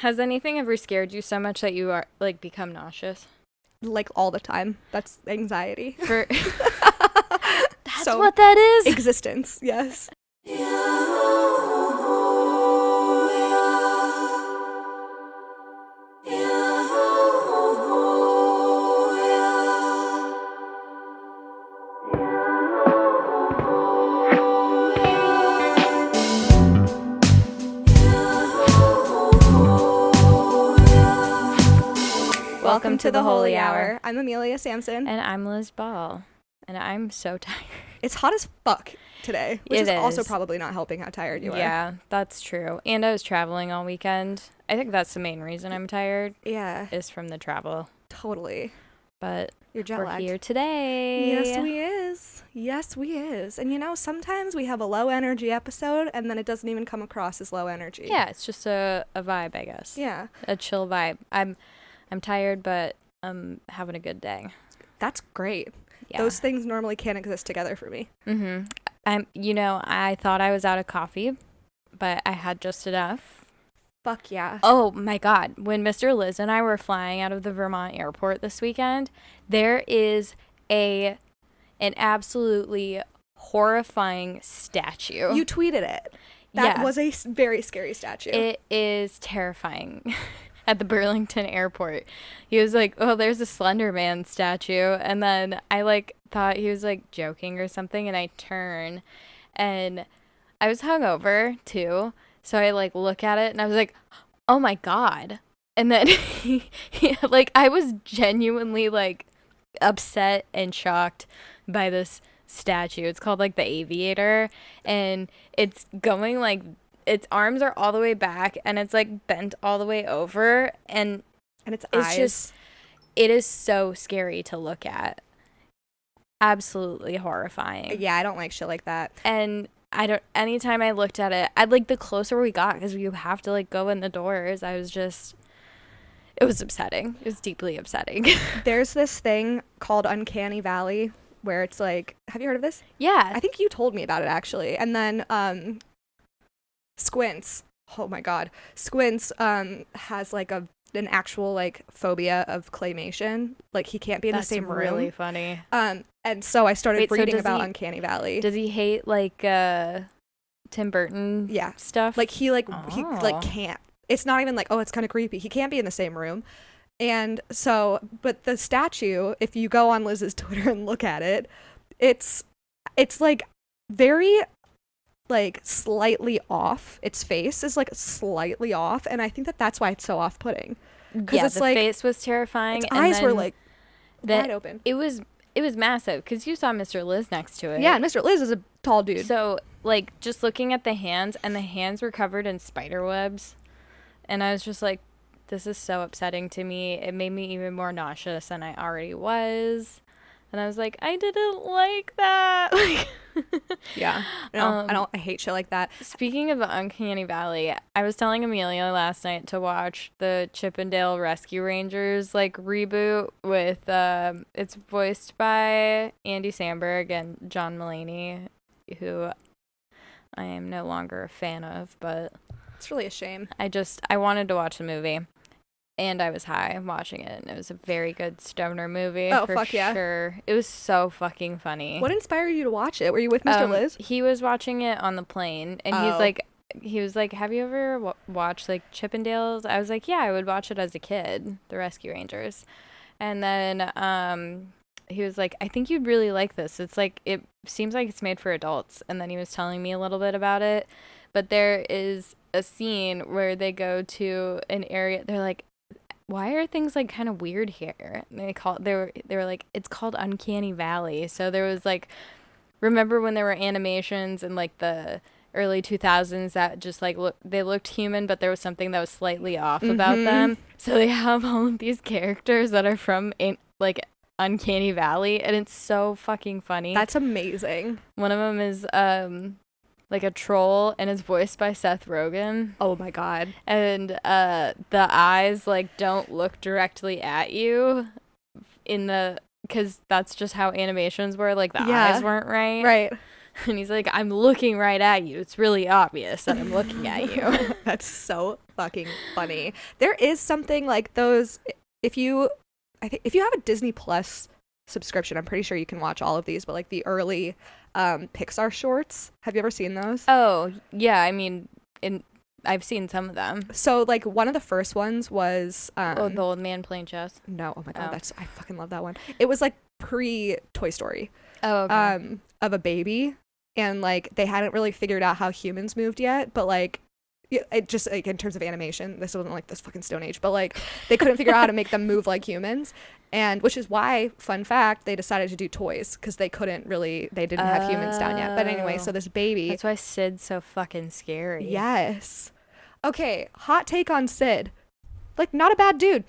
Has anything ever scared you so much that you are like become nauseous? Like all the time. That's anxiety. That's what that is? Existence, yes. Welcome to the Holy Hour. I'm Amelia Sampson. And I'm Liz Ball. And I'm so tired. It's hot as fuck today, which It is also is. probably not helping how tired you are. Yeah, that's true. And I was traveling all weekend. I think that's the main reason I'm tired. Yeah. Is from the travel. Totally. But you're jet lagged. We're here today. Yes, we is. Yes, we is. And you know, sometimes we have a low energy episode and then it doesn't even come across as low energy. Yeah, it's just a vibe, I guess. Yeah. A chill vibe. I'm tired, but I'm having a good day. That's great. Yeah. Those things normally can't exist together for me. Mm-hmm. I thought I was out of coffee, but I had just enough. Fuck yeah. Oh my God. When Mr. Liz and I were flying out of the Vermont airport this weekend, there is an absolutely horrifying statue. You tweeted it. That was a very scary statue. It is terrifying. At the Burlington airport, he was like, oh, there's a Slender Man statue, and then I thought he was joking or something, and I turn and I was hungover too, so I look at it and I was like, oh my God. And then I was genuinely upset and shocked by this statue. It's called the Aviator, and it's going its arms are all the way back and it's bent all the way over, and its eyes. It is so scary to look at. Absolutely horrifying. Yeah, I don't like shit like that. And anytime I looked at it, the closer we got, because you have to go in the doors, it was upsetting. It was deeply upsetting. There's this thing called Uncanny Valley where it's have you heard of this? Yeah. I think you told me about it actually. And then Squints, oh my God, Squints has an actual phobia of claymation. He can't be in the same room. That's really funny. And so I started reading about Uncanny Valley. Does he hate Tim Burton stuff? He can't. It's not even oh, it's kind of creepy. He can't be in the same room. And so, but the statue, if you go on Liz's Twitter and look at it, it's very slightly off. Its face is slightly off, and I think that's why it's so off-putting. Yeah, the face was terrifying. Its eyes were wide open. It was massive because you saw Mr. Liz next to it. Yeah, Mr. Liz is a tall dude. So just looking at the hands, and the hands were covered in spider webs, and I was just this is so upsetting to me. It made me even more nauseous than I already was. And I was I didn't like that. Yeah. No, I hate shit like that. Speaking of Uncanny Valley, I was telling Amelia last night to watch the Chip and Dale Rescue Rangers reboot with it's voiced by Andy Samberg and John Mulaney, who I am no longer a fan of, but it's really a shame. I wanted to watch the movie. And I was high watching it, and it was a very good stoner movie. Oh, for fuck yeah. Sure. It was so fucking funny. What inspired you to watch it? Were you with Mr. Liz? He was watching it on the plane, and he was like, have you ever watched Chip and Dale's? I was like, yeah, I would watch it as a kid, the Rescue Rangers. And then he was like, I think you'd really like this. It's it seems like it's made for adults. And then he was telling me a little bit about it. But there is a scene where they go to an area, they're why are things kind of weird here? And they were like, it's called Uncanny Valley. So there was remember when there were animations in the early 2000s that just they looked human, but there was something that was slightly off about them. So they have all of these characters that are from Uncanny Valley, and it's so fucking funny. That's amazing. One of them is a troll, and is voiced by Seth Rogen. Oh my God. And the eyes don't look directly at you because that's just how animations were. The eyes weren't right. Right. And he's like, I'm looking right at you. It's really obvious that I'm looking at you. That's so fucking funny. There is something like those, if you have a Disney Plus subscription, I'm pretty sure you can watch all of these, but like the early Pixar shorts, have you ever seen those? Oh, yeah, I mean, I've seen some of them. So like one of the first ones was the old man playing chess. No, oh my god, I fucking love that one. It was like pre Toy Story. Oh, okay. Of a baby, and like they hadn't really figured out how humans moved yet, but like it just like in terms of animation, this wasn't like this fucking Stone Age, but like they couldn't figure out how to make them move like humans, and which is why, fun fact, they decided to do toys because they didn't have humans down yet. But anyway, so this baby, that's why Sid's so fucking scary. Yes. Okay, hot take on Sid. Like, not a bad dude.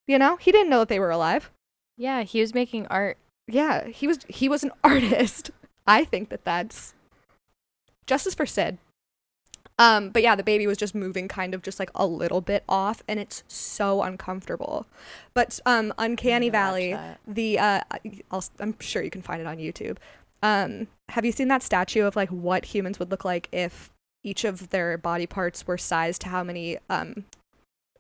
You know, he didn't know that they were alive. Yeah, he was making art. Yeah, he was an artist. I think that's justice for Sid. But yeah, the baby was just moving kind of just like a little bit off, and it's so uncomfortable. But Uncanny Valley, I'm sure you can find it on YouTube. Have you seen that statue of like what humans would look like if each of their body parts were sized to how many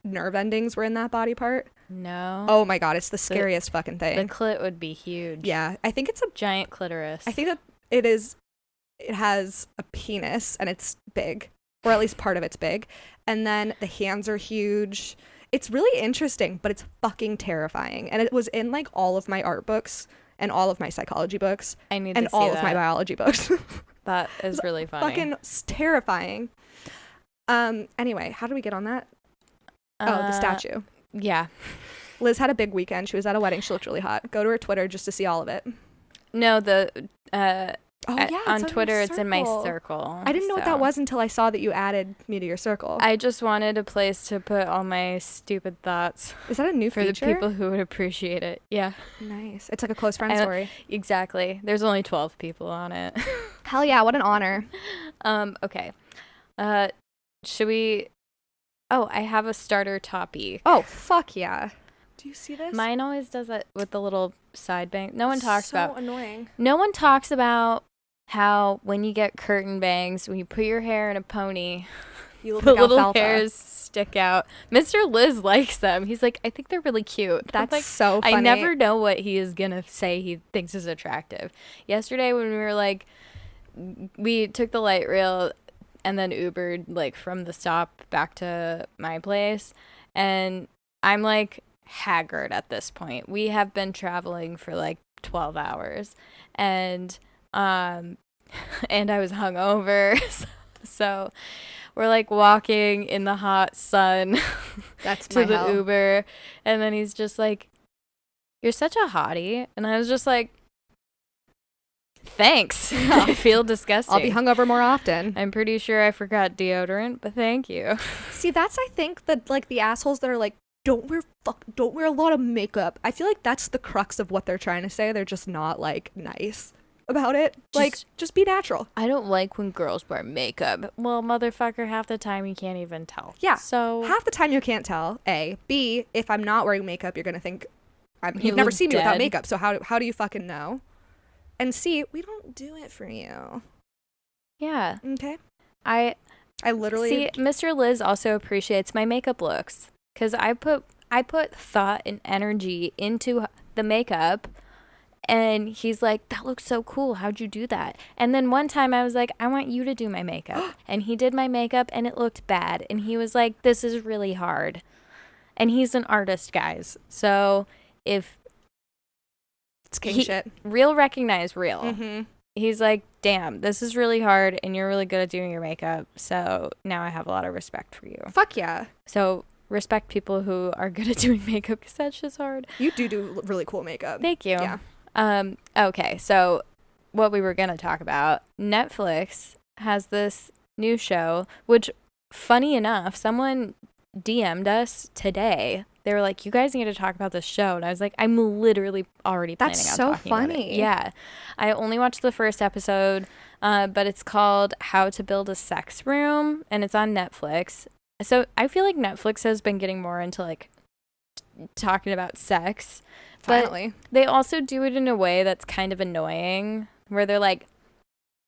nerve endings were in that body part? No. Oh my god, it's the scariest fucking thing. The clit would be huge. Yeah, I think it's a giant clitoris. I think that it has a penis and it's big, or at least part of it's big, and then the hands are huge. It's really interesting, but it's fucking terrifying, and it was in like all of my art books and all of my psychology books and all of my biology books. That is really funny. Fucking terrifying. Anyway, how did we get on that? The statue. Yeah. Liz had a big weekend. She was at a wedding. She looked really hot. Go to her Twitter just to see all of it. No, on it's Twitter, it's in my circle. I didn't know what that was until I saw that you added me to your circle. I just wanted a place to put all my stupid thoughts. Is that a new feature? For the people who would appreciate it. Yeah. Nice. It's like a close friend story. Exactly. There's only 12 people on it. Hell yeah, what an honor. Okay. Should we... Oh, I have a starter topic. Oh, fuck yeah. Do you see this? Mine always does that with the little side bang. No one talks about... So annoying. No one talks about how when you get curtain bangs, when you put your hair in a pony, you look the like little alfalfa. hairs stick out. Mr. Liz likes them. He's like, I think they're really cute. That's like, so funny. I never know what he is going to say he thinks is attractive. Yesterday when we were like, we took the light rail and then Ubered like from the stop back to my place, and I'm like haggard at this point. We have been traveling for like 12 hours, and I was hungover. So we're like walking in the hot sun That's to the Uber, and then he's just like, "You're such a hottie," and I was just like, thanks. Yeah. I feel disgusting. I'll be hungover more often. I'm pretty sure I forgot deodorant, but thank you. See, that's, I think, that like the assholes that are like, don't wear a lot of makeup. I feel like that's the crux of what they're trying to say. They're just not like nice about it. Just be natural. I don't like when girls wear makeup. Well, motherfucker, half the time you can't even tell. Yeah. So half the time you can't tell. A. B. If I'm not wearing makeup, you're gonna think you've never seen me without makeup. So how do you fucking know? And C, we don't do it for you. Yeah. Okay. I literally see. Mr. Liz also appreciates my makeup looks because I put thought and energy into the makeup, and he's like, "That looks so cool. How'd you do that?" And then one time I was like, "I want you to do my makeup," and he did my makeup, and it looked bad, and he was like, "This is really hard," and he's an artist, guys. So if it's king shit. Real recognize real. Mm-hmm. He's like, damn, this is really hard and you're really good at doing your makeup. So now I have a lot of respect for you. Fuck yeah. So respect people who are good at doing makeup because that's just hard. You do really cool makeup. Thank you. Yeah. Okay, so what we were going to talk about, Netflix has this new show, which funny enough, someone DM'd us today. They were like, you guys need to talk about this show. And I was like, I'm literally already planning on talking about it. That's so funny. Yeah. I only watched the first episode, but it's called How to Build a Sex Room, and it's on Netflix. So I feel like Netflix has been getting more into like talking about sex. Finally. But they also do it in a way that's kind of annoying, where they're like,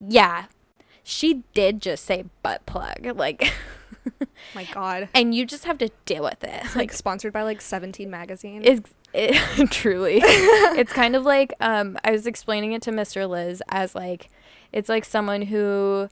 yeah, she did just say butt plug. Like, My God. And you just have to deal with it. Like sponsored by like 17 magazine. Truly. It's kind of like, I was explaining it to Mr. Liz as like, it's like someone who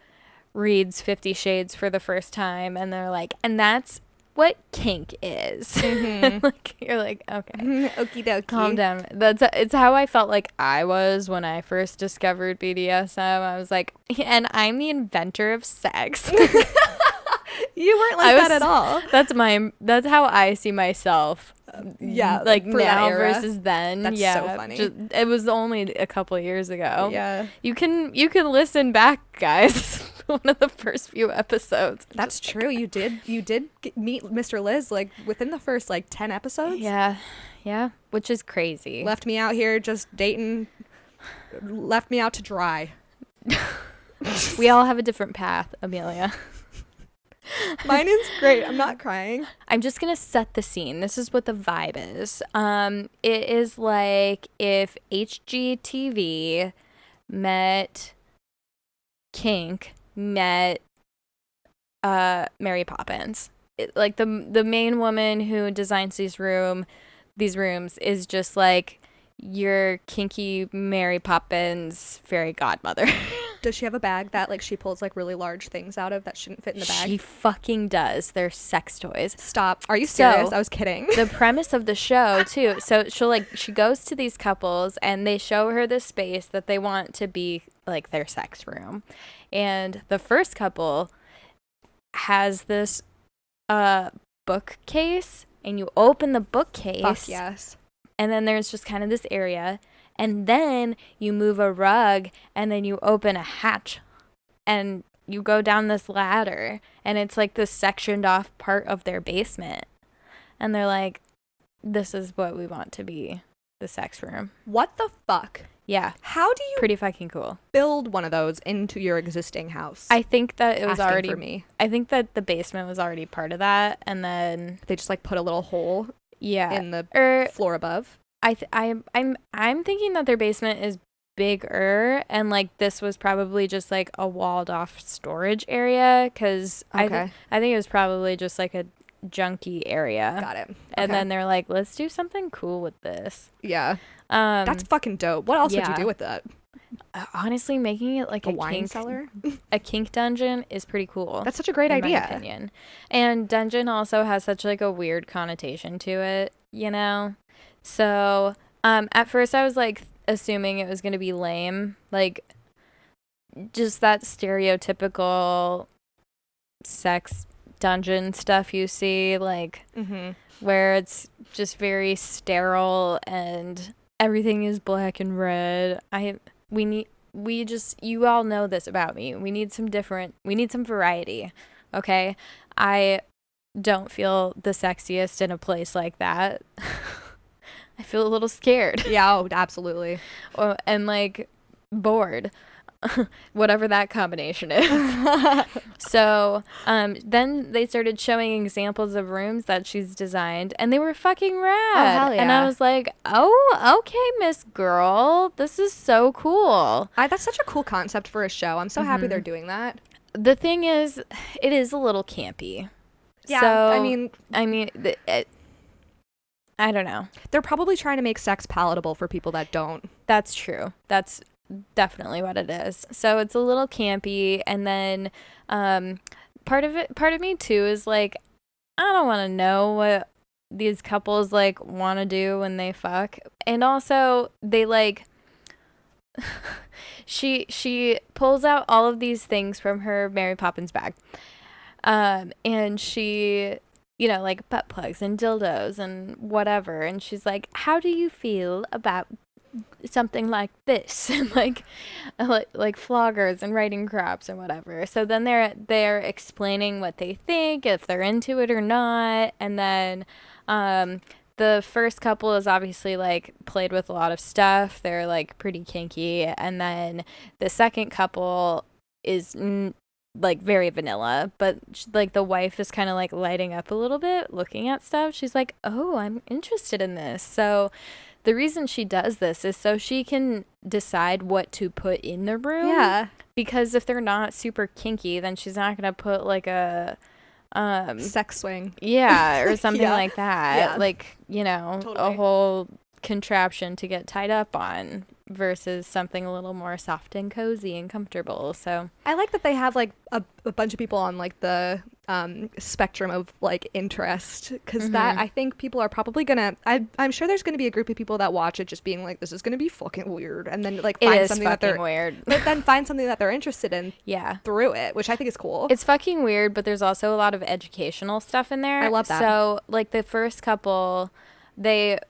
reads 50 Shades for the first time and they're like, and that's what kink is. Mm-hmm. Like, you're like, okay. Okie dokie. Calm down. It's how I felt like I was when I first discovered BDSM. I was like, and I'm the inventor of sex. You weren't like that at all. That's how I see myself. Yeah, like now versus then. That's so funny. It was only a couple years ago. Yeah. You can listen back, guys. One of the first few episodes. That's true. You did meet Mr. Liz like within the first like 10 episodes. Yeah. Which is crazy. Left me out here just dating. Left me out to dry. We all have a different path, Amelia. Mine is great. I'm not crying. I'm just going to set the scene. This is what the vibe is. It is like if HGTV met Kink met Mary Poppins. Like the main woman who designs these rooms is just like your kinky Mary Poppins fairy godmother. Does she have a bag that like she pulls like really large things out of that shouldn't fit in the bag? She fucking does. They're sex toys. Stop. Are you serious? I was kidding. The premise of the show too. So she goes to these couples and they show her this space that they want to be like their sex room. And the first couple has this bookcase and you open the bookcase. Fuck yes. And then there's just kind of this area. And then you move a rug and then you open a hatch and you go down this ladder and it's like this sectioned off part of their basement. And they're like, this is what we want to be the sex room. What the fuck? Yeah. How do you pretty fucking cool build one of those into your existing house? I think that it was already for me. I think that the basement was already part of that and then they just like put a little hole in the floor above. I'm thinking that their basement is bigger and like this was probably just like a walled off storage area because I think it was probably just like a junky area. Got it. And then they're like, let's do something cool with this. Yeah. That's fucking dope. What else would you do with that? Honestly, making it like a wine kink cellar, a kink dungeon is pretty cool. That's such a great idea. In my opinion. And dungeon also has such like a weird connotation to it, you know? So, at first I was like assuming it was going to be lame, like just that stereotypical sex dungeon stuff you see, like where it's just very sterile and everything is black and red. You all know this about me. We need some variety. Okay. I don't feel the sexiest in a place like that. I feel a little scared. Yeah, oh, absolutely. And like bored. Whatever that combination is. So then they started showing examples of rooms that she's designed and they were fucking rad. Oh, hell yeah. And I was like, oh, okay, Miss Girl, this is so cool. That's such a cool concept for a show. I'm so happy they're doing that. The thing is, it is a little campy. Yeah, so, I mean I don't know. They're probably trying to make sex palatable for people that don't. That's true. That's definitely what it is. So it's a little campy, and then part of me too is like, I don't want to know what these couples like want to do when they fuck. And also they like she pulls out all of these things from her Mary Poppins bag. And she, you know, like butt plugs and dildos and whatever. And she's like, how do you feel about something like this? And like floggers and writing crops and whatever. So then they're explaining what they think, if they're into it or not. And then the first couple is obviously like played with a lot of stuff. They're like pretty kinky. And then the second couple is like very vanilla, but like the wife is kind of like lighting up a little bit looking at stuff. She's like, oh, I'm interested in this. So the reason she does this is so she can decide what to put in the room. Yeah. Because if they're not super kinky, then she's not going to put like a sex swing. Yeah, or something like that. Yeah. Like, you know, Totally. a whole contraption to get tied up on versus something a little more soft and cozy and comfortable. So I like that they have like a bunch of people on like the spectrum of like interest, because that I think people are probably gonna I'm sure there's gonna be a group of people that watch it just being like, this is gonna be fucking weird, and then like find something that they're weird. but then find something that they're interested in through it, which I think is cool. It's fucking weird, but there's also a lot of educational stuff in there. I love that. So like the first couple, the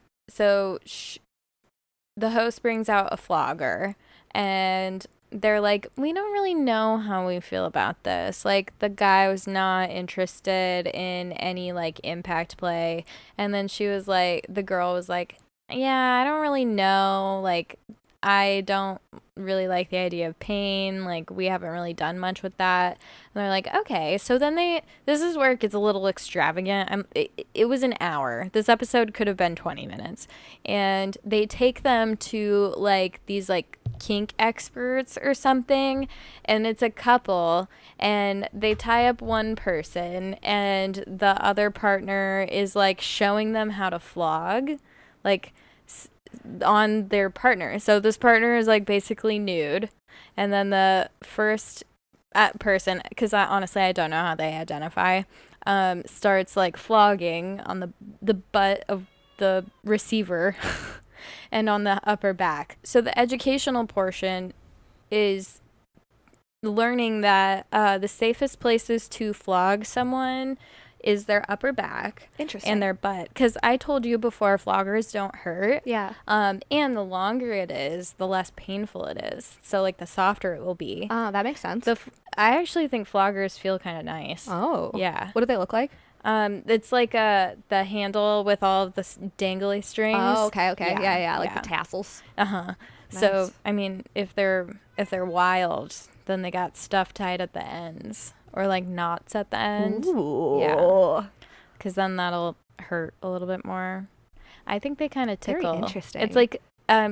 host brings out a flogger, and they're like, we don't really know how we feel about this. Like, the guy was not interested in any like impact play, and then the girl was like, yeah, I don't really know, like, I don't really like the idea of pain. Like, we haven't really done much with that. And they're like, okay. So then this is where it gets a little extravagant. It was an hour. This episode could have been 20 minutes. And they take them to like these like kink experts or something. And it's a couple. And they tie up one person. And the other partner is like showing them how to flog. Like, on their partner. So this partner is like basically nude, and then the first person, because honestly I don't know how they identify, starts like flogging on the butt of the receiver and on the upper back. So the educational portion is learning that the safest places to flog someone is their upper back and their butt, because I told you before, floggers don't hurt. And the longer it is, the less painful it is, so like the softer it will be. That makes sense. I actually think floggers feel kind of nice. What do they look like? It's like the handle with all of the dangly strings. Okay. Like the tassels. Nice. So I mean, if they're wild, then they got stuff tied at the ends, or like knots at the end. Ooh. Yeah. Because then that'll hurt a little bit more. I think they kind of tickle. Very interesting. It's like,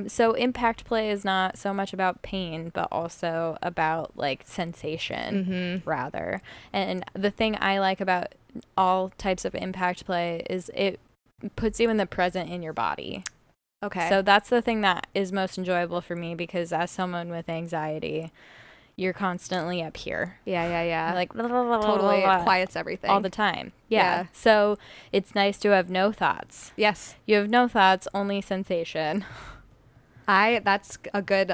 so impact play is not so much about pain, but also about like sensation, rather. And the thing I like about all types of impact play is it puts you in the present in your body. Okay. So that's the thing that is most enjoyable for me, because as someone with anxiety, you're constantly up here. Yeah. Like, totally. It quiets everything. All the time. Yeah. So it's nice to have no thoughts. Yes. You have no thoughts, only sensation. That's a good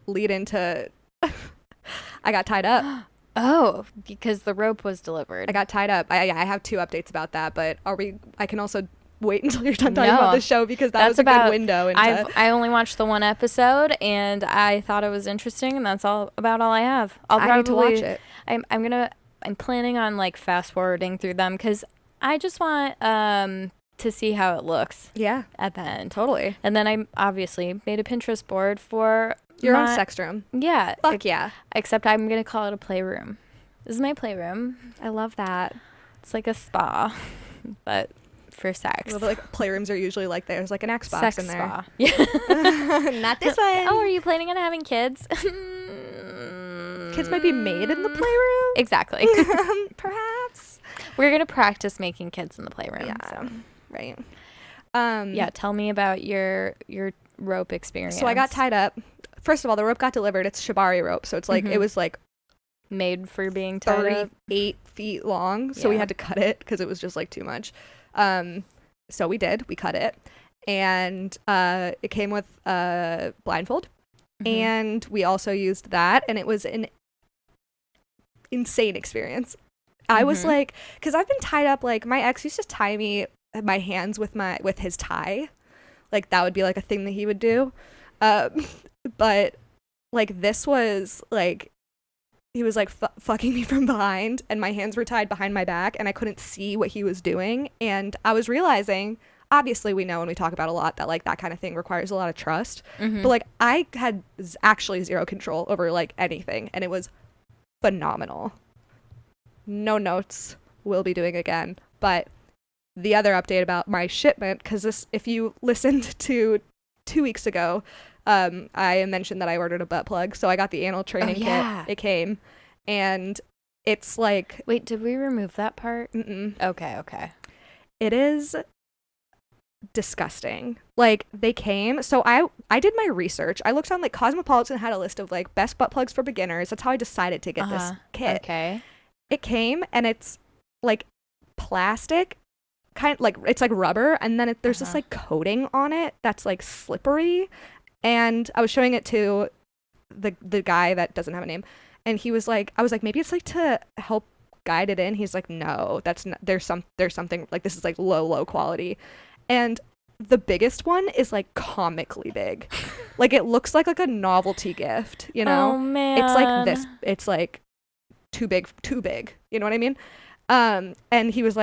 lead into I got tied up. Oh, because the rope was delivered. I got tied up. I have 2 updates about that, but I can also wait until you're done talking about the show, because that's a good window into... I only watched the one episode, and I thought it was interesting, and that's all I have. I need to watch it. I'm planning on like fast forwarding through them, because I just want to see how it looks. Yeah. At the end. Totally. And then I obviously made a Pinterest board for your own sex room. Yeah. Fuck yeah. Except I'm gonna call it a playroom. This is my playroom. I love that. It's like a spa, but for sex. Well, like playrooms are usually like there's like an Xbox in there. Spa. Yeah. Not this one. Oh, are you planning on having kids? Kids might be made in the playroom. Exactly. Perhaps. We're gonna practice making kids in the playroom. Yeah. So. Right. Yeah. Tell me about your rope experience. So I got tied up. First of all, the rope got delivered. It's shibari rope, so it's like it was like made for being tied 38 feet long. So we had to cut it because it was just like too much. So we cut it, and it came with a blindfold, and we also used that, and it was an insane experience. I was like, because I've been tied up, like my ex used to tie me my hands with his tie, like that would be like a thing that he would do, but like this was like he was like fucking me from behind, and my hands were tied behind my back, and I couldn't see what he was doing. And I was realizing, obviously we know, when we talk about a lot, that like that kind of thing requires a lot of trust, but like I had actually zero control over like anything, and it was phenomenal. No notes, will be doing again. But the other update about my shipment, because this, if you listened to 2 weeks ago, I mentioned that I ordered a butt plug, so I got the anal training kit. It came, and It's like... Wait, did we remove that part? Mm-mm. Okay. It is disgusting. Like, they came... So I did my research. I looked on, like, Cosmopolitan had a list of, like, best butt plugs for beginners. That's how I decided to get this kit. Okay. It came, and it's, like, plastic, like, it's like rubber, and then there's this, like, coating on it that's, like, slippery. And I was showing it to the guy that doesn't have a name, and he was like, I was like, maybe it's like to help guide it in. He's like, no, that's not, there's something like, this is like low quality. And the biggest one is like comically big. Like, it looks like a novelty gift, you know? Oh man, it's like this, it's like too big, you know what I mean? And he was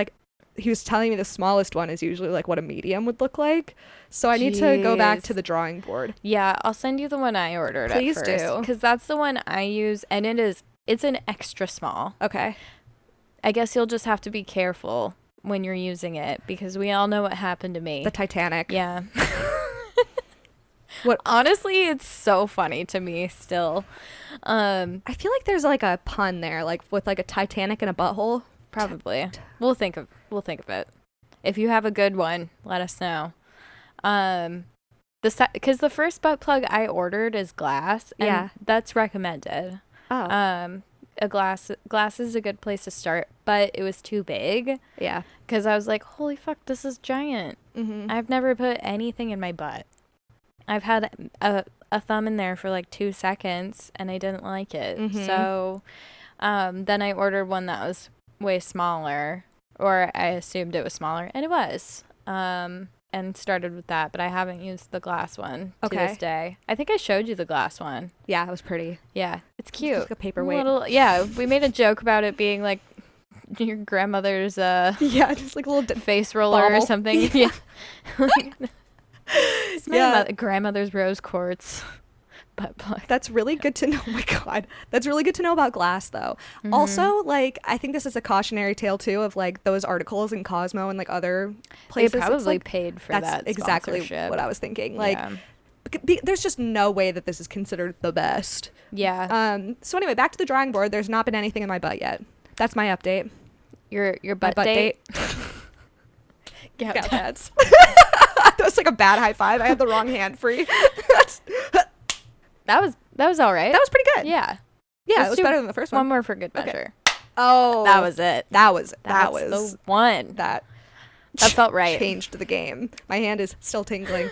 telling me the smallest one is usually like what a medium would look like. So I need to go back to the drawing board. Yeah, I'll send you the one I ordered. Please at first, do, because that's the one I use, and it's an extra small. Okay. I guess you'll just have to be careful when you're using it, because we all know what happened to me. The Titanic. Yeah. What? Honestly, it's so funny to me still. I feel like there's like a pun there, like with like a Titanic and a butthole. Probably. We'll think of it. If you have a good one, let us know. Because the first butt plug I ordered is glass, and that's recommended. Glass is a good place to start, but it was too big. Yeah. Because I was like, holy fuck, this is giant. Mm-hmm. I've never put anything in my butt. I've had a thumb in there for like 2 seconds, and I didn't like it. Mm-hmm. So then I ordered one that was way smaller, or I assumed it was smaller, and it was. And started with that, but I haven't used the glass one to this day. I think I showed you the glass one. Yeah, it was pretty. Yeah, it's cute. It's like a paperweight. We made a joke about it being like your grandmother's just like a little face roller bauble. or something. Yeah. It's my grandmother's rose quartz butt plug. That's really good to know. Oh my God. That's really good to know about glass, though. Mm-hmm. Also, like, I think this is a cautionary tale, too, of, like, those articles in Cosmo and, like, other places. They probably like, paid for that's that exactly sponsorship. what I was thinking. Like, there's just no way that this is considered the best. Yeah. So anyway, back to the drawing board. There's not been anything in my butt yet. That's my update. Your butt date? Gout tats. That was like a bad high five. I had the wrong hand free. That was all right. That was pretty good. Yeah. Yeah, it was better than the first one. One more for good measure. Okay. Oh. That was it. That was the one. That felt right. Changed the game. My hand is still tingling.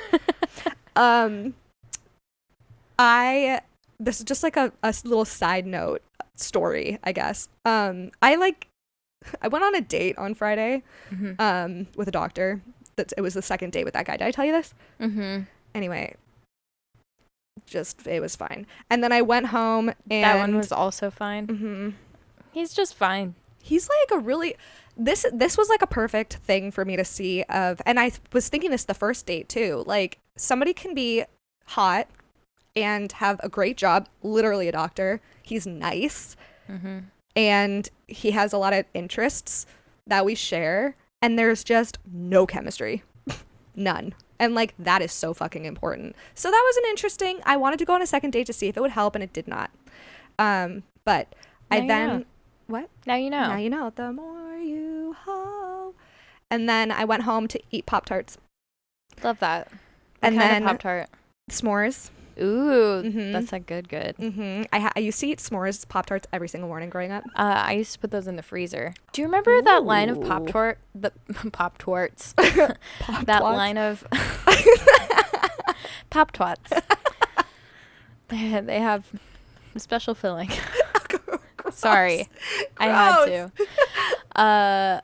This is just like a little side note story, I guess. I went on a date on Friday with a doctor. It was the second date with that guy. Did I tell you this? Mm-hmm. Anyway, it was fine. And then I went home, and that one was also fine. Mm-hmm. He's just fine. He's like a really... This was like a perfect thing for me to see and I was thinking this the first date too. Like, somebody can be hot and have a great job, literally a doctor. He's nice. Mm-hmm. And he has a lot of interests that we share, and there's just no chemistry. None. And like, that is so fucking important. So that was an interesting... I wanted to go on a second date to see if it would help, and it did not. But I then... Know. What? Now you know. Now you know. The more you hoe. And then I went home to eat Pop-Tarts. Love that. And kind then of Pop-Tart? S'mores. Ooh, Mm-hmm. that's a good. Mm-hmm. I used to eat s'mores Pop-Tarts every single morning growing up. I used to put those in the freezer. Do you remember that line of Pop-Tarts? That line of Pop-Tarts. They have a special filling. Sorry. Gross. I had to.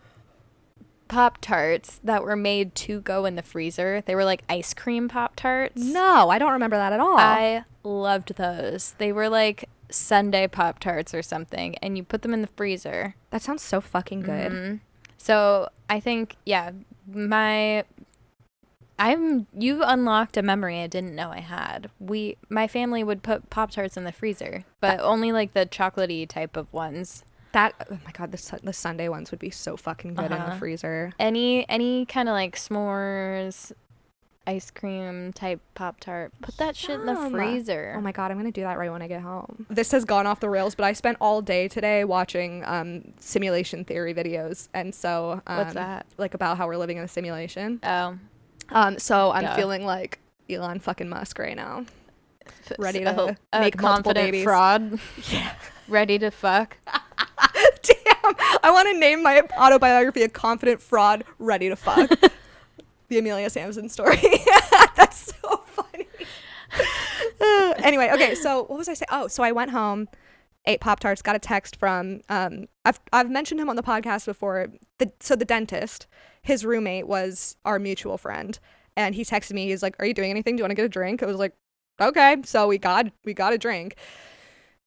Pop-Tarts that were made to go in the freezer. They were like ice cream Pop-Tarts. No, I don't remember that at all. I loved those. They were like Sunday Pop-Tarts or something, and you put them in the freezer. That sounds so fucking good. Mm-hmm. So I think, you unlocked a memory I didn't know I had. My family would put Pop-Tarts in the freezer, but only like the chocolatey type of ones. Oh my God, the Sunday ones would be so fucking good in the freezer. Any kind of like s'mores, ice cream type Pop-Tart. Put that shit in the freezer. Oh my God, I'm going to do that right when I get home. This has gone off the rails, but I spent all day today watching simulation theory videos. And so... what's that? Like about how we're living in a simulation. Oh. So I'm feeling like Elon fucking Musk right now. Ready to make multiple babies. Fraud. Yeah. Ready to fuck. Damn. I want to name my autobiography A Confident Fraud Ready to Fuck. The Amelia Sampson story. That's so funny. Anyway, okay, so what was I saying? Oh, so I went home, ate Pop-Tarts, got a text from, I've mentioned him on the podcast before. So the dentist, his roommate was our mutual friend. And he texted me, he's like, are you doing anything? Do you want to get a drink? I was like, okay. So we got a drink.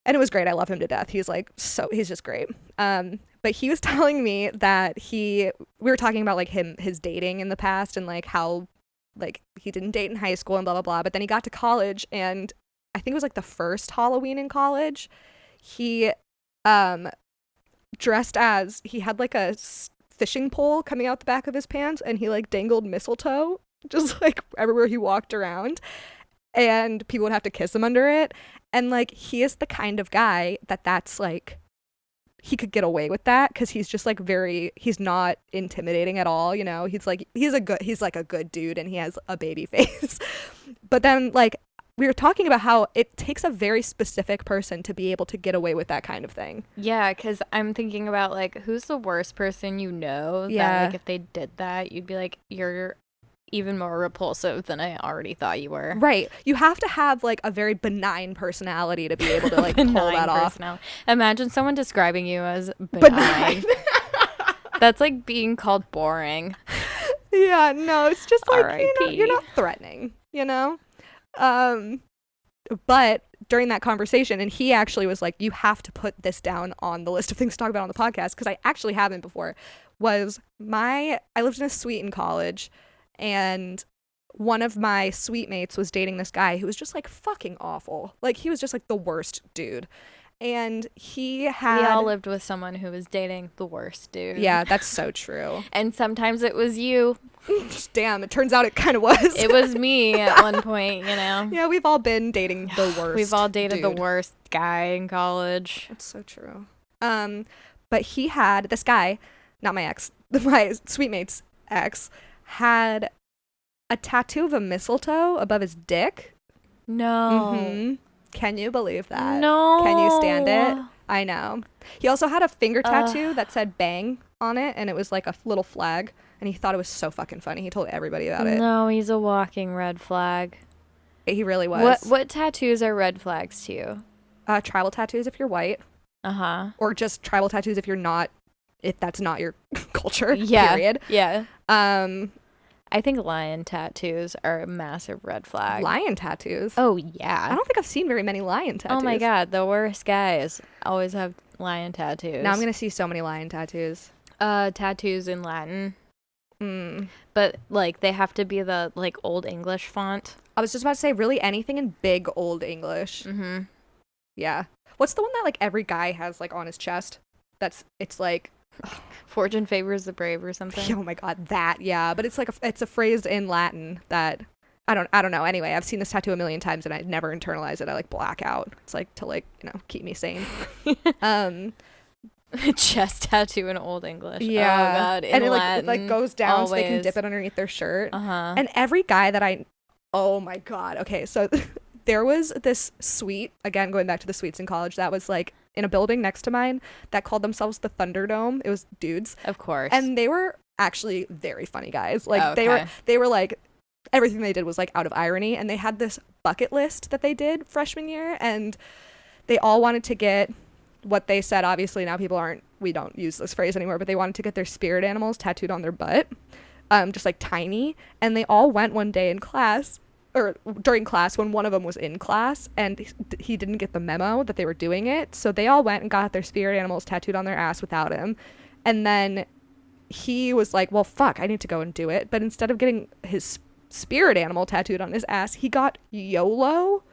And it was great. I love him to death. He's just great. But he was telling me that we were talking about like his dating in the past and like how like he didn't date in high school and blah, blah, blah. But then he got to college and I think it was like the first Halloween in college. He dressed as, he had like a fishing pole coming out the back of his pants and he like dangled mistletoe just like everywhere he walked around. And people would have to kiss him under it. And like, he is the kind of guy that's like, he could get away with that because he's just like he's not intimidating at all. You know, he's like a good dude and he has a baby face. But then like, we were talking about how it takes a very specific person to be able to get away with that kind of thing. Yeah, because I'm thinking about like, who's the worst person you know? Yeah. That, like, if they did that, you'd be like, you're even more repulsive than I already thought you were. Right. You have to have like a very benign personality to be able to like pull that off. Imagine someone describing you as benign. That's like being called boring. Yeah, no, it's just like, R.I.P. you're not threatening, you know? But during that conversation, and he actually was like, you have to put this down on the list of things to talk about on the podcast, because I actually haven't before, I lived in a suite in college. And one of my suite mates was dating this guy who was just like fucking awful. Like he was just like the worst dude. And we all lived with someone who was dating the worst dude. Yeah, that's so true. And sometimes it was you. Damn, it turns out it kind of was. It was me at one point, you know. Yeah, we've all been dating the worst. We've all dated dude. The worst guy in college. That's so true. But he had this guy, not my ex, my suite mate's ex, had a tattoo of a mistletoe above his dick. No. Mm-hmm. Can you believe that? No. Can you stand it? I know. He also had a finger tattoo that said bang on it, and it was like a little flag, and he thought it was so fucking funny. He told everybody about it. No, he's a walking red flag. He really was. What tattoos are red flags to you? Tribal tattoos if you're white. Uh-huh. Or just tribal tattoos if that's not your culture, yeah. Period. Yeah. I think lion tattoos are a massive red flag. Lion tattoos? Oh, yeah. I don't think I've seen very many lion tattoos. Oh, my God. The worst guys always have lion tattoos. Now I'm going to see so many lion tattoos. Tattoos in Latin. But, like, they have to be the, like, Old English font. I was just about to say, really anything in big Old English. Mm-hmm. Yeah. What's the one that, like, every guy has, like, on his chest? It's like... Fortune favors the brave or something. Oh my God, that, yeah. But it's like it's a phrase in Latin that I don't know. Anyway, I've seen this tattoo a million times and I never internalize it. I like black out. It's like to like, keep me sane. Chest tattoo in Old English. Yeah. Oh God. In and Latin, it like goes down always. So they can dip it underneath their shirt. Uh-huh. And every guy that oh my God. Okay, so there was this suite, again going back to the suites in college, that was like in a building next to mine that called themselves the Thunderdome. It was dudes. Of course. And they were actually very funny guys. Like they were like, everything they did was like out of irony. And they had this bucket list that they did freshman year. And they all wanted to get what they said. Obviously now we don't use this phrase anymore, but they wanted to get their spirit animals tattooed on their butt. Just like tiny. And they all went one day in class, or during class, when one of them was in class, and he didn't get the memo that they were doing it. So they all went and got their spirit animals tattooed on their ass without him. And then he was like, well, fuck, I need to go and do it. But instead of getting his spirit animal tattooed on his ass, he got YOLO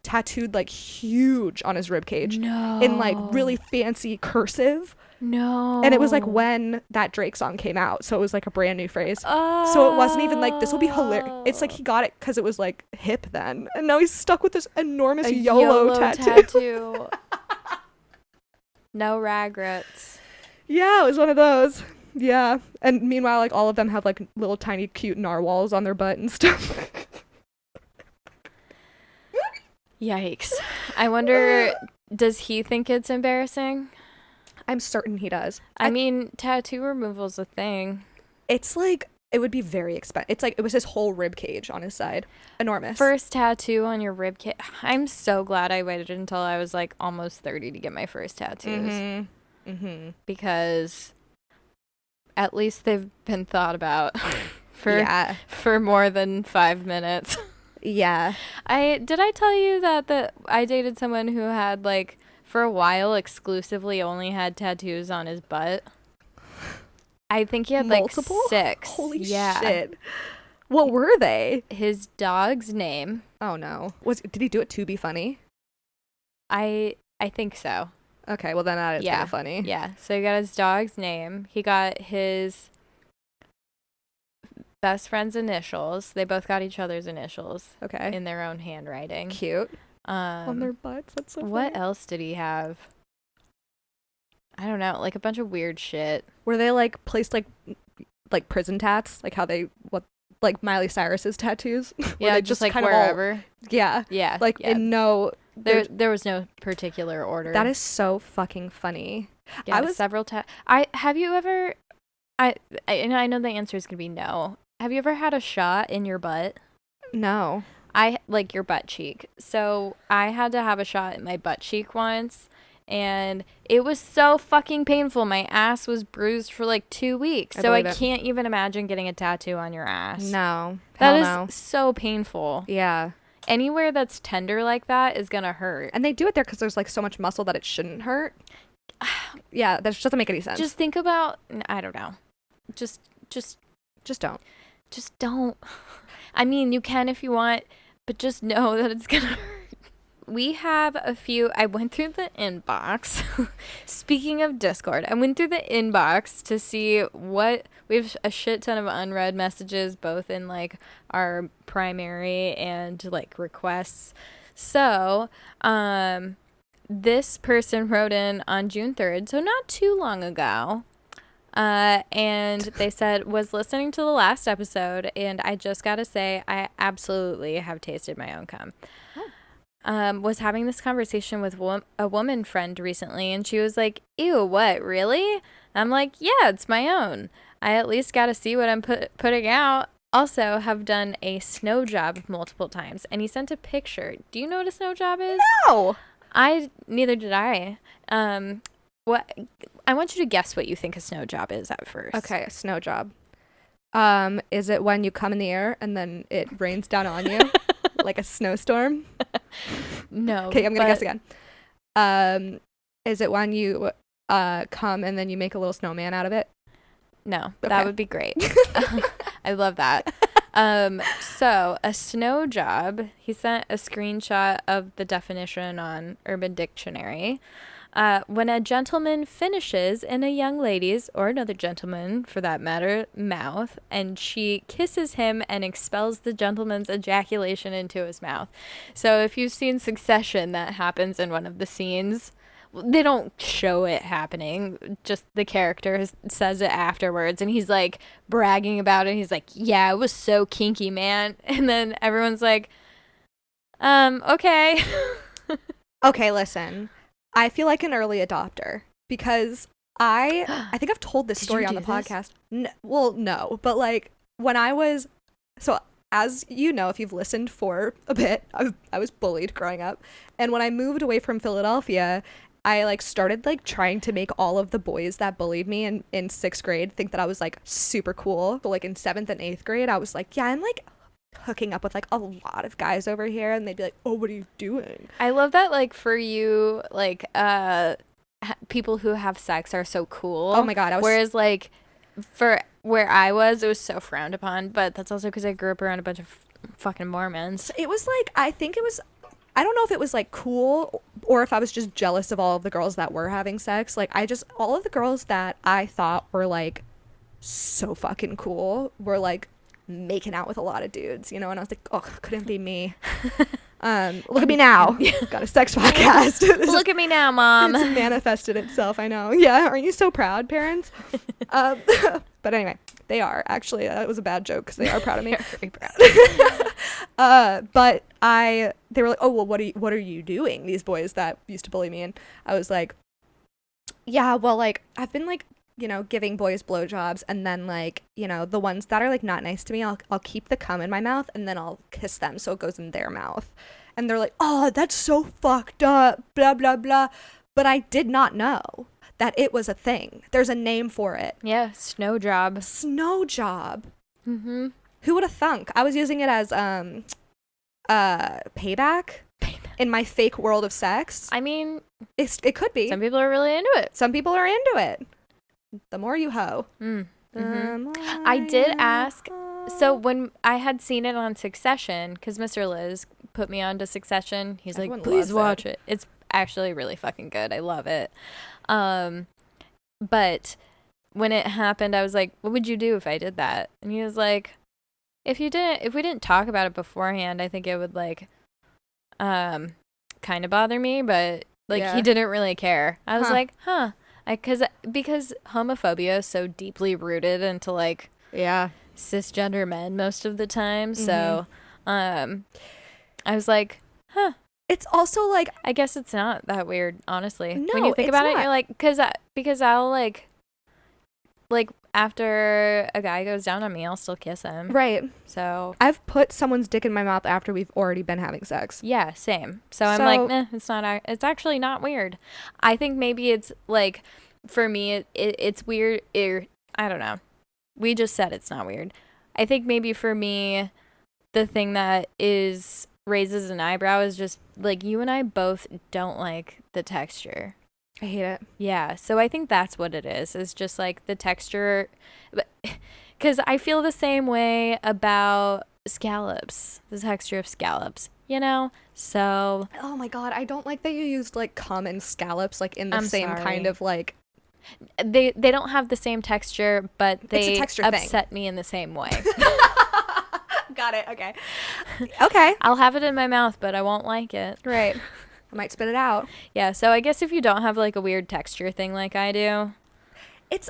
tattooed like huge on his ribcage. No. In like really fancy cursive. No. And it was like when that Drake song came out, so it was like a brand new phrase. So it wasn't even like, this will be hilarious. It's like he got it because it was like hip then, and now he's stuck with this enormous YOLO tattoo. No regrets. Yeah, it was one of those. Yeah. And meanwhile, like, all of them have like little tiny cute narwhals on their butt and stuff. Yikes. I wonder, does he think it's embarrassing? I'm certain he does. I mean, tattoo removal's a thing. It's like, it would be very expensive. It's like, it was his whole rib cage on his side. Enormous. First tattoo on your rib cage. I'm so glad I waited until I was like almost 30 to get my first tattoos. Because at least they've been thought about for more than 5 minutes. Yeah. Did I tell you that I dated someone who had like for a while exclusively only had tattoos on his butt? I think he had multiple? Like 6. Holy shit. What were they? His dog's name. Oh no. Did he do it to be funny? I think so. Okay, well then that is kind of funny. Yeah. So he got his dog's name. He got his best friend's initials. They both got each other's initials. Okay. In their own handwriting. Cute. On their butts. That's so funny. What else did he have? I don't know, like a bunch of weird shit. Were they like placed like prison tats, like how like Miley Cyrus's tattoos? Yeah, they just like kind wherever. Of yeah. Like in no. There was no particular order. That is so fucking funny. Yeah, I was several have you ever? And I know the answer is gonna be no. Have you ever had a shot in your butt? No. I like your butt cheek. So I had to have a shot in my butt cheek once, and it was so fucking painful. My ass was bruised for like 2 weeks. So I can't even imagine getting a tattoo on your ass. No. That is so painful. Yeah. Anywhere that's tender like that is gonna hurt. And they do it there because there's like so much muscle that it shouldn't hurt. Yeah, that just doesn't make any sense. Just think about, I don't know. Just don't. Just don't. I mean, you can if you want, but just know that it's gonna hurt. We have a few. I went through the inbox. Speaking of Discord, I went through the inbox to see what we have a shit ton of unread messages, both in like our primary and like requests. So, this person wrote in on June 3rd, so not too long ago. And they said, was listening to the last episode, and I just gotta say, I absolutely have tasted my own cum. Was having this conversation with a woman friend recently, and she was like, ew, what, really? I'm like, yeah, it's my own. I at least got to see what I'm putting out. Also have done a snow job multiple times. And he sent a picture. Do you know what a snow job is? No. Neither did I. What? I want you to guess what you think a snow job is at first. Okay, a snow job. Is it when you come in the air and then it rains down on you? Like a snowstorm? No. Okay, I'm going to guess again. Is it when you come and then you make a little snowman out of it? No, okay. That would be great. I love that. So a snow job, he sent a screenshot of the definition on Urban Dictionary. When a gentleman finishes in a young lady's, or another gentleman for that matter, mouth, and she kisses him and expels the gentleman's ejaculation into his mouth. So if you've seen Succession, that happens in one of the scenes. They don't show it happening, just the character says it afterwards, and he's like bragging about it. He's like, yeah, it was so kinky, man. And then everyone's like, okay. Okay, listen. I feel like an early adopter because I think I've told this story on the podcast. No, but like when I was, so as you know, if you've listened for a bit, I was bullied growing up. And when I moved away from Philadelphia, I like started like trying to make all of the boys that bullied me in 6th grade think that I was like super cool. So like in 7th and 8th grade, I was like, yeah, I'm like hooking up with like a lot of guys over here, and they'd be like, oh, what are you doing? I love that, like, for you, like people who have sex are so cool. Oh my god. Whereas like for where I was, it was so frowned upon, but that's also because I grew up around a bunch of fucking Mormons. It was like, I don't know if it was like cool or if I was just jealous of all of the girls that were having sex. Like, all of the girls that I thought were, like, so fucking cool were, like, making out with a lot of dudes, you know? And I was like, oh, couldn't be me. Look at me now. Got a sex podcast. Look at me now, Mom. It's manifested itself, I know. Yeah, aren't you so proud, parents? But anyway, they are. Actually, that was a bad joke because they are proud of me. Very proud. But they were like, oh, well, what are you doing? These boys that used to bully me. And I was like, yeah, well, like, I've been, like, you know, giving boys blowjobs, and then, like, you know, the ones that are, like, not nice to me, I'll keep the cum in my mouth, and then I'll kiss them so it goes in their mouth. And they're like, oh, that's so fucked up, blah, blah, blah. But I did not know that it was a thing. There's a name for it. Yeah, snow job. Mm-hmm. Who would have thunk? I was using it as payback in my fake world of sex. I mean, it could be. Some people are really into it. Some people are into it. The more you hoe. I did ask. So when I had seen it on Succession, because Mr. Liz put me on to Succession, he's Everyone like, please watch it. It's actually really fucking good. I love it. But when it happened, I was like, what would you do if I did that? And he was like, if we didn't talk about it beforehand, I think it would, like, kind of bother me, but, like, he didn't really care. I was like, huh. Because homophobia is so deeply rooted into, like, cisgender men most of the time. So I was like, huh. It's also like, I guess it's not that weird, honestly. No, when you think about not. it, you're like, because I'll like after a guy goes down on me, I'll still kiss him. Right. So I've put someone's dick in my mouth after we've already been having sex. Yeah, same. So I'm like, it's actually not weird. I think maybe it's like, for me, it's weird. I don't know. We just said it's not weird. I think maybe for me, the thing that raises an eyebrow is just, like, you and I both don't like the texture. I hate it. Yeah, so I think that's what it is. It's just, like, the texture. Because I feel the same way about scallops, the texture of scallops, you know? So. Oh my God, I don't like that you used, like, common scallops, like, in the same kind of, like. They don't have the same texture, but they upset me in the same way. Got it. Okay. Okay. I'll have it in my mouth, but I won't like it. Right. I might spit it out. Yeah. So I guess if you don't have, like, a weird texture thing like I do,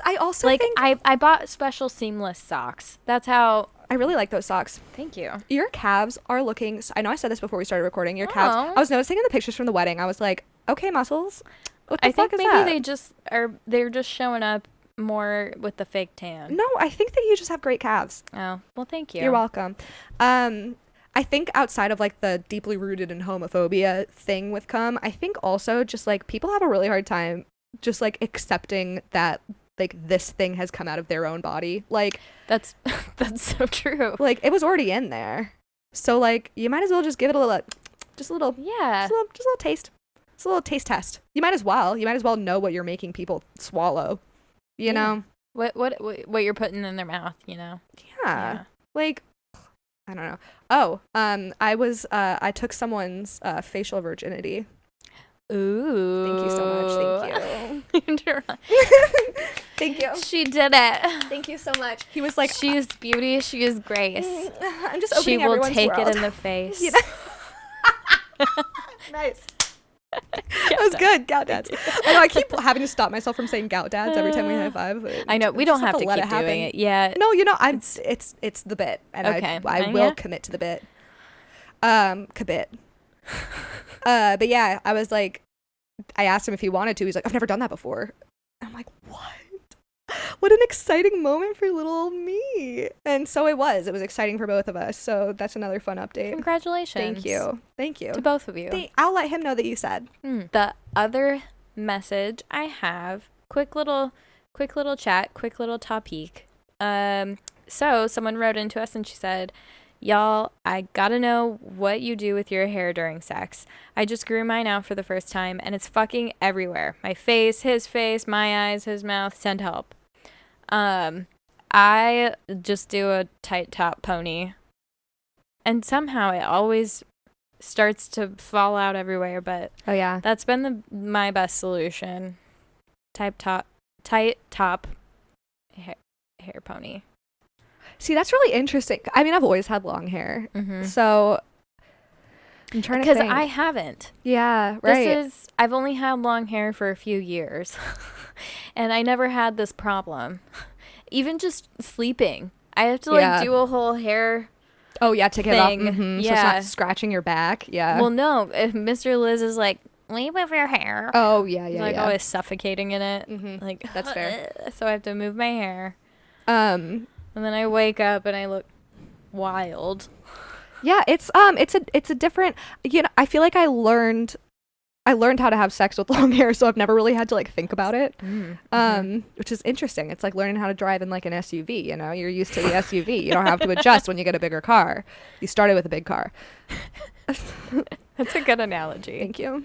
I also like, think I bought special seamless socks. That's how. I really like those socks. Thank you. Your calves are looking. I know I said this before we started recording. Your calves. I was noticing in the pictures from the wedding. I was like, okay, muscles. What the fuck is that? I think maybe they're just showing up more with the fake tan. No, I think that you just have great calves. Oh, well, thank you. You're welcome. I think outside of, like, the deeply rooted in homophobia thing with cum, I think also just, like, people have a really hard time just, like, accepting that, like, this thing has come out of their own body. Like, that's so true. Like, it was already in there. So, like, you might as well just give it a little taste. It's a little taste test. You might as well know what you're making people swallow. You know? What you're putting in their mouth, you know? Yeah. Like, I don't know. Oh, I took someone's facial virginity. Ooh. Thank you so much. Thank you. She did it. Thank you so much. He was like, she is beauty, she is grace. I'm just opening everyone's world. She will take it in the face. You know? Nice. That was good. Gout dads. I know I keep having to stop myself from saying gout dads every time we high five. I know we don't have to keep doing it yet. No, you know, it's the bit, and okay. I will commit to the bit. But yeah, I was like, I asked him if he wanted to. He's like, I've never done that before. I'm like, what? What an exciting moment for little old me. And so it was exciting for both of us. So that's another fun update. Congratulations. Thank you to both of you. I'll let him know that you said. The other message I have, quick little chat, quick little topic. So someone wrote into us and she said, y'all, I gotta know what you do with your hair during sex. I just grew mine out for the first time and it's fucking everywhere. My face, his face, my eyes, his mouth. Send help. I just do a tight top pony and somehow it always starts to fall out everywhere, but oh yeah, that's been my best solution. Tight top hair pony. See, that's really interesting. I mean, I've always had long hair, so I'm trying to think. Because I haven't. Yeah, right. I've only had long hair for a few years, and I never had this problem. Even just sleeping, I have to like do a whole hair. Oh yeah, take it off. Yeah, so it's not scratching your back. Yeah. Well, no, if Mr. Liz is like, leave with your hair. Oh yeah, yeah. He's like always suffocating in it. Like that's fair. So I have to move my hair. And then I wake up and I look wild. Yeah, it's a different, you know, I feel like I learned how to have sex with long hair, so I've never really had to like think about it. Which is interesting. It's like learning how to drive in like an SUV, you know? You're used to the SUV. You don't have to adjust when you get a bigger car. You started with a big car. That's a good analogy. Thank you.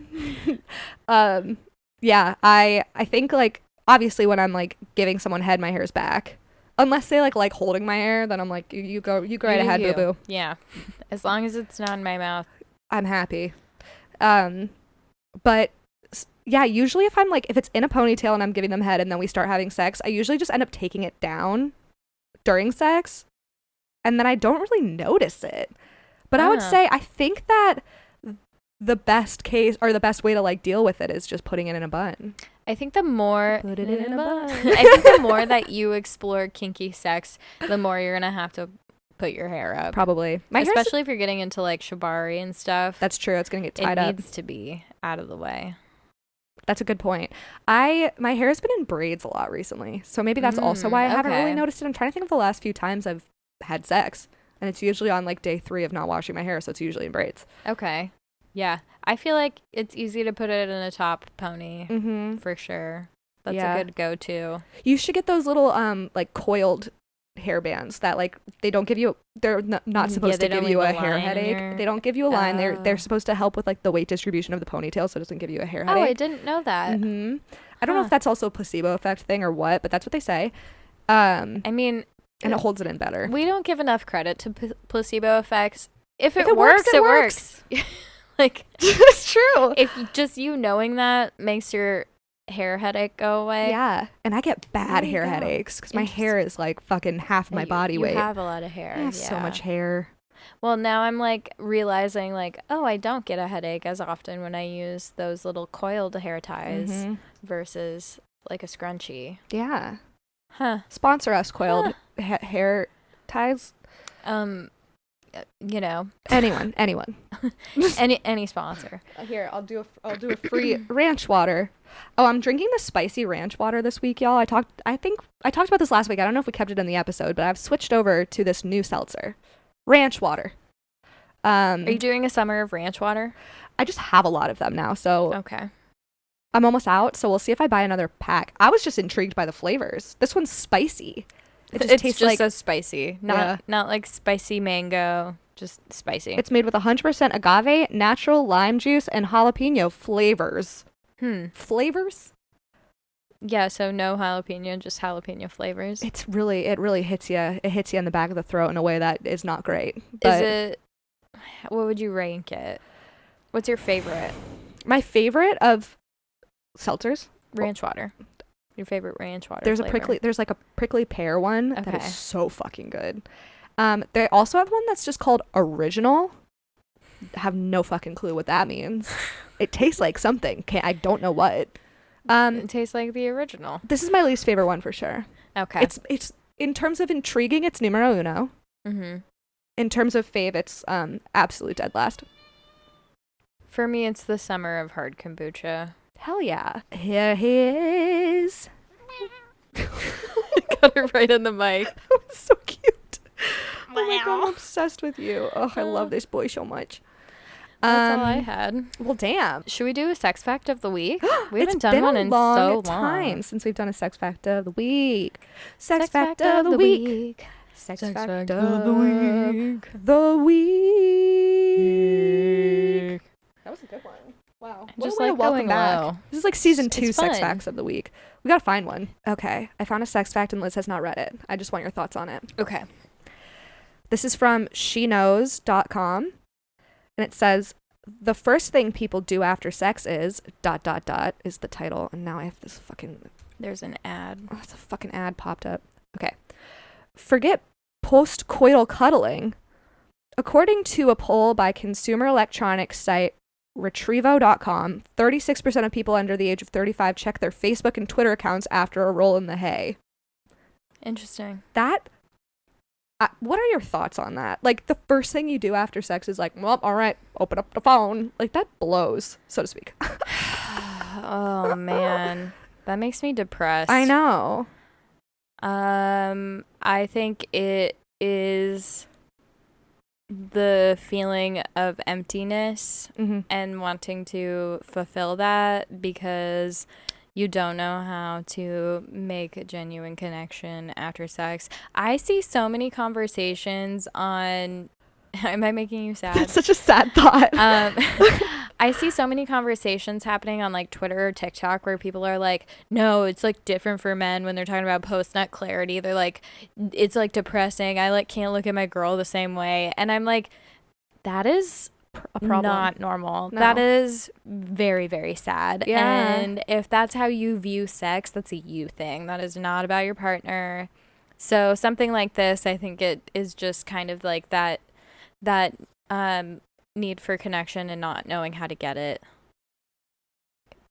Yeah, I think like obviously when I'm like giving someone head, my hair's back. Unless they like holding my hair, then I'm like, you go right ahead, boo boo. Yeah, as long as it's not in my mouth, I'm happy. But yeah, usually if it's in a ponytail and I'm giving them head and then we start having sex, I usually just end up taking it down during sex, and then I don't really notice it. But I would say I think that the best case or the best way to like deal with it is just putting it in a bun. I think the more put it in a bun. I think the more that you explore kinky sex, the more you're gonna have to put your hair up. Probably, especially if you're getting into like shibari and stuff. That's true. It's gonna get tied up. It needs to be out of the way. That's a good point. My hair has been in braids a lot recently, so maybe that's also why I haven't really noticed it. I'm trying to think of the last few times I've had sex, and it's usually on like day 3 of not washing my hair, so it's usually in braids. Okay. Yeah, I feel like it's easy to put it in a top pony for sure. That's a good go-to. You should get those little like coiled hair bands that like they don't give you. They're not supposed to give you a hair headache. They don't give you a line. They're supposed to help with like the weight distribution of the ponytail, so it doesn't give you a hair headache. Oh, I didn't know that. I don't know if that's also a placebo effect thing or what, but that's what they say. I mean, and it holds it in better. We don't give enough credit to placebo effects. If it works, it works. Like it's true. If just you knowing that makes your hair headache go away. Yeah, and I get bad hair headaches because my hair is like fucking half my body weight. You have a lot of hair. I have so much hair. Well, now I'm like realizing like, oh, I don't get a headache as often when I use those little coiled hair ties versus like a scrunchie. Yeah. Huh. Sponsor us, coiled hair ties. You know, anyone any sponsor. Here, I'll do a free ranch water. Oh, I'm drinking the spicy ranch water this week, y'all. I think I talked about this last week. I don't know if we kept it in the episode, but I've switched over to this new seltzer, ranch water. Are you doing a summer of ranch water? I just have a lot of them now, so okay. I'm almost out, so we'll see if I buy another pack. I was just intrigued by the flavors. This one's spicy. It tastes like so spicy. Not like spicy mango, just spicy. It's made with 100% agave, natural lime juice, and jalapeno flavors. Flavors? Yeah, so no jalapeno, just jalapeno flavors. It really hits you. It hits you in the back of the throat in a way that is not great. But what would you rank it? What's your favorite? My favorite of seltzers? Ranch water. Your favorite ranch water There's flavor. There's like a prickly pear one that is so fucking good. They also have one that's just called Original. I have no fucking clue what that means. It tastes like something. I don't know what. It tastes like the original. This is my least favorite one for sure. Okay. It's in terms of intriguing, it's numero uno. In terms of fave, it's absolute dead last. For me, it's the summer of hard kombucha. Hell yeah. Here he is. Got her right in the mic. That was so cute. Oh my God, I'm obsessed with you. Oh, I love this boy so much. That's all I had. Well, damn. Should we do a sex fact of the week? We haven't done one in so long. It's been a long time since we've done a sex fact of the week. Sex fact of the week. Sex fact of the week. The week. That was a good one. Wow. Just like going low. This is like season 2 sex facts of the week. We gotta find one. Okay. I found a sex fact and Liz has not read it. I just want your thoughts on it. Okay. This is from sheknows.com. And it says, the first thing people do after sex is ... is the title. And now I have this fucking... There's an ad. Oh, it's a fucking ad popped up. Okay. Forget post-coital cuddling. According to a poll by consumer electronics site Retrievo.com, 36% of people under the age of 35 check their Facebook and Twitter accounts after a roll in the hay. Interesting. That... what are your thoughts on that? Like, the first thing you do after sex is like, well, all right, open up the phone. Like, that blows, so to speak. Oh, man. That makes me depressed. I know. I think it is the feeling of emptiness and wanting to fulfill that because you don't know how to make a genuine connection after sex. I see so many conversations on... Am I making you sad? That's such a sad thought. I see so many conversations happening on like Twitter or TikTok where people are like, no, it's like different for men when they're talking about post-nut clarity. They're like, it's like depressing. I like can't look at my girl the same way. And I'm like, that is a problem. Not normal. No. That is very, very sad. Yeah. And if that's how you view sex, that's a you thing. That is not about your partner. So something like this, I think it is just kind of like that need for connection and not knowing how to get it.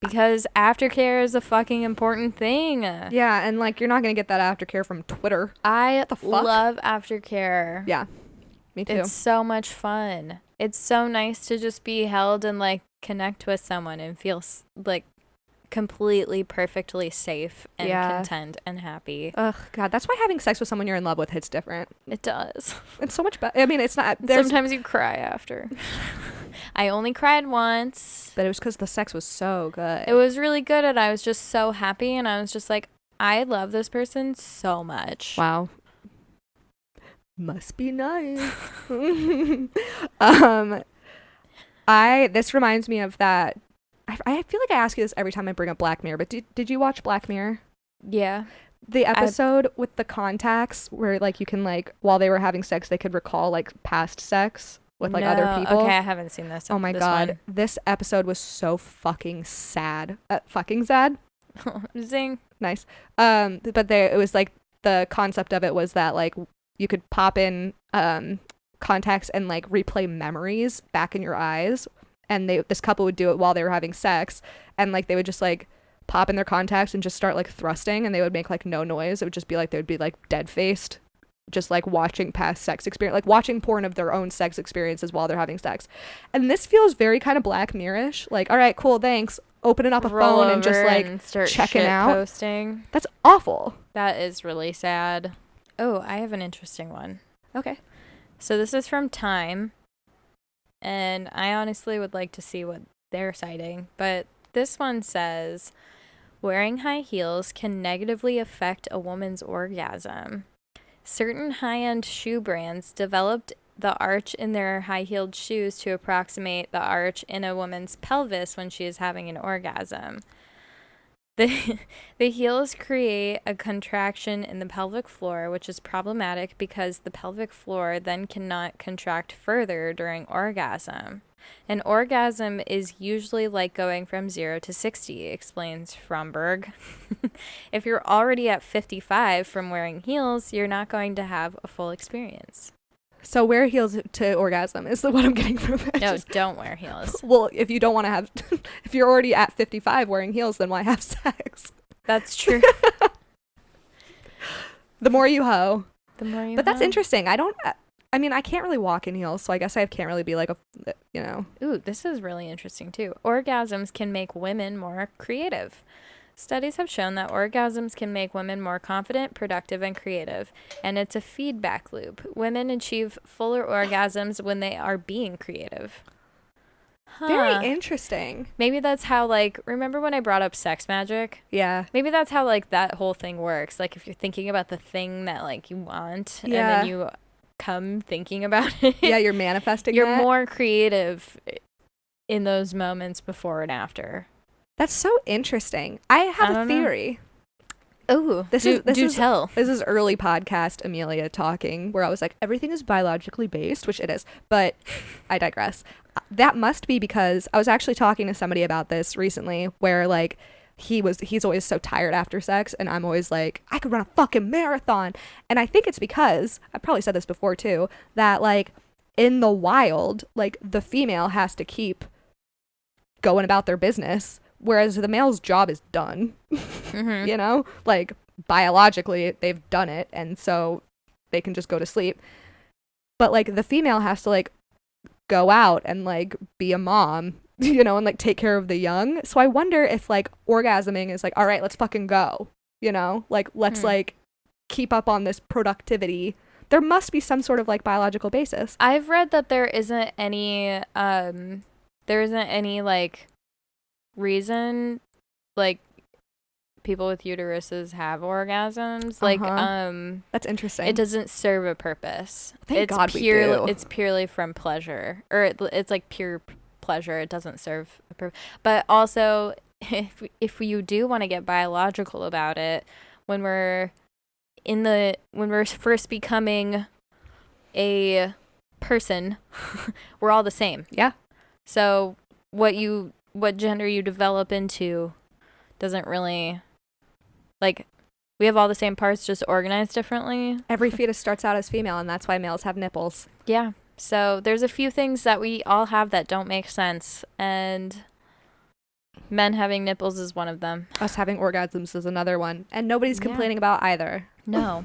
Because aftercare is a fucking important thing. Yeah, and like you're not going to get that aftercare from Twitter. I love aftercare. Yeah, me too. It's so much fun. It's so nice to just be held and like connect with someone and feel like completely perfectly safe and content and happy. Ugh, God, that's why having sex with someone you're in love with hits different. It does. It's so much better. I mean, it's not... Sometimes you cry after. I only cried once. But it was because the sex was so good. It was really good and I was just so happy and I was just like, I love this person so much. Wow. Must be nice. This reminds me of that... I feel like I ask you this every time I bring up Black Mirror, but did you watch Black Mirror? Yeah. The episode with the contacts where like you can like while they were having sex they could recall like past sex with like other people. Okay, I haven't seen this. Oh my God. This episode was so fucking sad. Fucking sad. Zing. Nice. But it was like the concept of it was that like you could pop in contacts and like replay memories back in your eyes. And this couple would do it while they were having sex, and like they would just like pop in their contacts and just start like thrusting, and they would make like no noise. It would just be like they would be like dead faced, just like watching past sex experience, like watching porn of their own sex experiences while they're having sex. And this feels very kind of Black Mirror-ish. Like, all right, cool, thanks. Opening up a phone and just like start checking out. Posting. That's awful. That is really sad. Oh, I have an interesting one. Okay. So this is from Time. And I honestly would like to see what they're citing. But this one says, wearing high heels can negatively affect a woman's orgasm. Certain high-end shoe brands developed the arch in their high-heeled shoes to approximate the arch in a woman's pelvis when she is having an orgasm. The heels create a contraction in the pelvic floor, which is problematic because the pelvic floor then cannot contract further during orgasm. An orgasm is usually like going from 0 to 60, explains Fromberg. If you're already at 55 from wearing heels, you're not going to have a full experience. So wear heels to orgasm is what I'm getting from it. No, don't wear heels. Well, if you don't want to have, if you're already at 55 wearing heels, then why have sex? That's true. The more you hoe. The more you But that's interesting. I can't really walk in heels, so I guess I can't really be like Ooh, this is really interesting too. Orgasms can make women more creative. Studies have shown that orgasms can make women more confident, productive, and creative, and it's a feedback loop. Women achieve fuller orgasms when they are being creative. Very interesting. Maybe that's how, like, remember when I brought up sex magic? Yeah. Maybe that's how, like, that whole thing works. Like, if you're thinking about the thing that, like, you want, and then you come thinking about it. Yeah, you're manifesting You're more creative in those moments before and after. That's so interesting. I have a theory. Oh, this is tell. This is early podcast Amelia talking, where I was like, everything is biologically based, which it is, but I digress. That must be because I was actually talking to somebody about this recently, where like he's always so tired after sex, and I'm always like, I could run a fucking marathon. And I think it's because, I probably said this before too, that like in the wild, like the female has to keep going about their business, whereas the male's job is done. Mm-hmm. You know, like biologically they've done it, and so they can just go to sleep. But like the female has to like go out and like be a mom, you know, and like take care of the young. So I wonder if like orgasming is like, all right, let's fucking go, you know, like let's like keep up on this productivity. There must be some sort of like biological basis. I've read that there isn't any like reason like people with uteruses have orgasms. Like that's interesting. It doesn't serve a purpose. Thank God we do. It's purely from pleasure, or it's like pure pleasure. It doesn't serve a purpose. But also, if you do want to get biological about it, when we're first becoming a person, we're all the same. Yeah. So what gender you develop into doesn't really, like, we have all the same parts, just organized differently. Every fetus starts out as female, and that's why males have nipples. Yeah. So there's a few things that we all have that don't make sense, and men having nipples is one of them. Us having orgasms is another one, and nobody's complaining about either. No.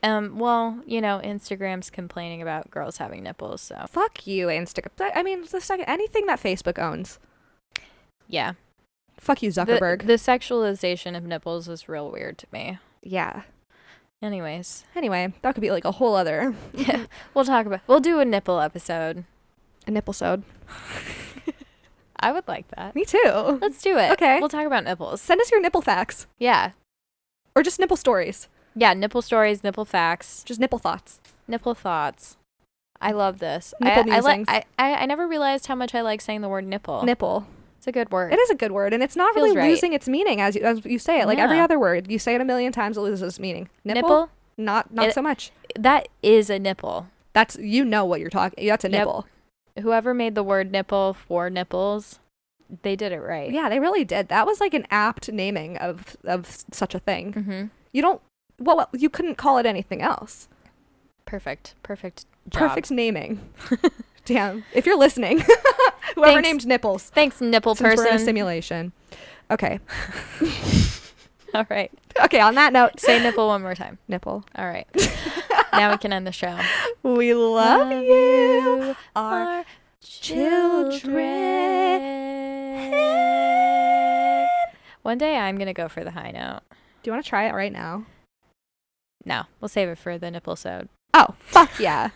Well, you know, Instagram's complaining about girls having nipples, so. Fuck you, Instagram. I mean, anything that Facebook owns. Yeah. Fuck you, Zuckerberg. The sexualization of nipples is real weird to me. Yeah. Anyway, that could be like a whole other. Yeah, we'll do a nipple episode. A nipple-sode. I would like that. Me too. Let's do it. Okay. We'll talk about nipples. Send us your nipple facts. Yeah. Or just nipple stories. Yeah, nipple stories, nipple facts. Just nipple thoughts. Nipple thoughts. I love this. Nipple musings. I never realized how much I like saying the word nipple. Nipple. It's a good word. It is a good word, and it's not really losing its meaning as you say it. Like every other word, you say it a million times, it loses its meaning. Nipple? Not so much. That is a nipple. That's, you know what you're talking. That's a nipple. Whoever made the word nipple for nipples, they did it right. Yeah, they really did. That was like an apt naming of such a thing. Mm-hmm. You couldn't call it anything else. Perfect job. Perfect naming. Damn. If you're listening, whoever named nipples. Thanks, nipple since person. We're in a simulation. Okay. All right. Okay, on that note. Say nipple one more time. Nipple. All right. Now we can end the show. We love you, our children. One day I'm going to go for the high note. Do you want to try it right now? No, we'll save it for the nipple-sode. Oh, fuck yeah.